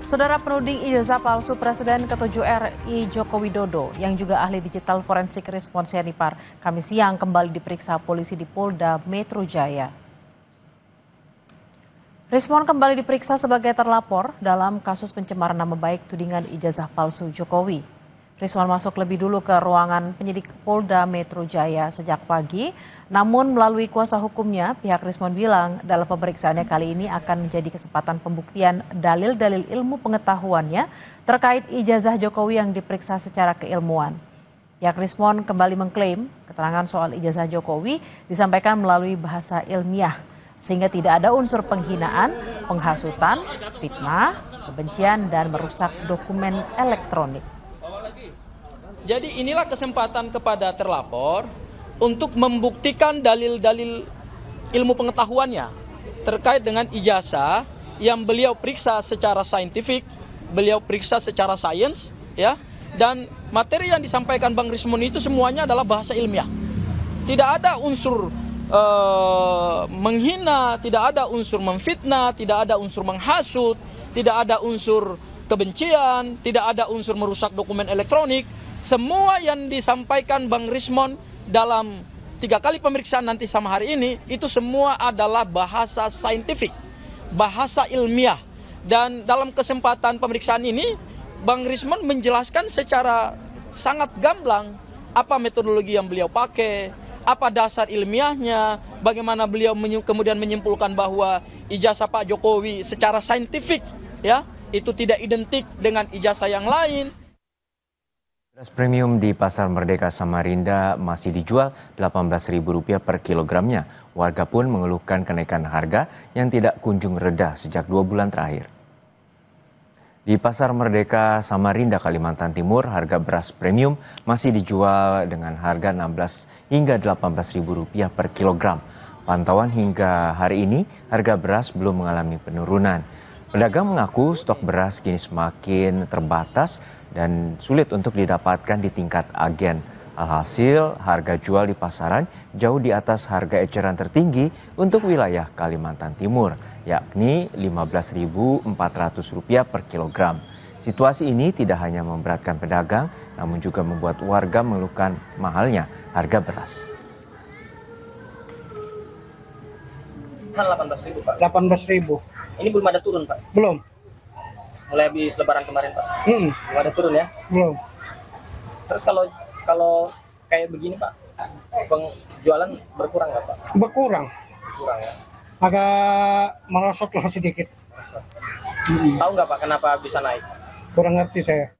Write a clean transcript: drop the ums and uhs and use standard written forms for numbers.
Saudara penuding ijazah palsu Presiden ke-7 RI Joko Widodo yang juga ahli digital forensik Rismon Sianipar Kamis siang kembali diperiksa polisi di Polda Metro Jaya. Rismon kembali diperiksa sebagai terlapor dalam kasus pencemaran nama baik tudingan ijazah palsu Jokowi. Rismon masuk lebih dulu ke ruangan penyidik Polda Metro Jaya sejak pagi, namun melalui kuasa hukumnya pihak Rismon bilang dalam pemeriksaannya kali ini akan menjadi kesempatan pembuktian dalil-dalil ilmu pengetahuannya terkait ijazah Jokowi yang diperiksa secara keilmuan. Pihak Rismon kembali mengklaim keterangan soal ijazah Jokowi disampaikan melalui bahasa ilmiah, sehingga tidak ada unsur penghinaan, penghasutan, fitnah, kebencian, dan merusak dokumen elektronik. Jadi inilah kesempatan kepada terlapor untuk membuktikan dalil-dalil ilmu pengetahuannya terkait dengan ijazah yang beliau periksa secara saintifik, beliau periksa secara sains, ya. Dan materi yang disampaikan Bang Rismon itu semuanya adalah bahasa ilmiah. Tidak ada unsur menghina, tidak ada unsur memfitnah, tidak ada unsur menghasut, tidak ada unsur kebencian, tidak ada unsur merusak dokumen elektronik. Semua yang disampaikan Bang Rismon dalam 3 kali pemeriksaan nanti sama hari ini, itu semua adalah bahasa saintifik, bahasa ilmiah. Dan dalam kesempatan pemeriksaan ini, Bang Rismon menjelaskan secara sangat gamblang apa metodologi yang beliau pakai, apa dasar ilmiahnya, bagaimana beliau kemudian menyimpulkan bahwa ijazah Pak Jokowi secara saintifik, ya, itu tidak identik dengan ijazah yang lain. Beras premium di Pasar Merdeka Samarinda masih dijual Rp18.000 per kilogramnya. Warga pun mengeluhkan kenaikan harga yang tidak kunjung reda sejak 2 bulan terakhir. Di Pasar Merdeka Samarinda, Kalimantan Timur, harga beras premium masih dijual dengan harga Rp16 hingga Rp18.000 per kilogram. Pantauan hingga hari ini, harga beras belum mengalami penurunan. Pedagang mengaku stok beras kini semakin terbatas dan sulit untuk didapatkan di tingkat agen. Alhasil, harga jual di pasaran jauh di atas harga eceran tertinggi untuk wilayah Kalimantan Timur, yakni Rp15.400 per kilogram. Situasi ini tidak hanya memberatkan pedagang, namun juga membuat warga mengeluhkan mahalnya harga beras. Rp18.000, Pak. Rp18.000. Ini belum ada turun, Pak? Belum. Mulai habis lebaran kemarin, Pak? Belum ada turun ya? Belum. Terus kalau kayak begini, Pak, penjualan berkurang nggak, Pak? Berkurang. Berkurang ya? Agak merosot lah sedikit. Tahu nggak, Pak, kenapa bisa naik? Kurang ngerti saya.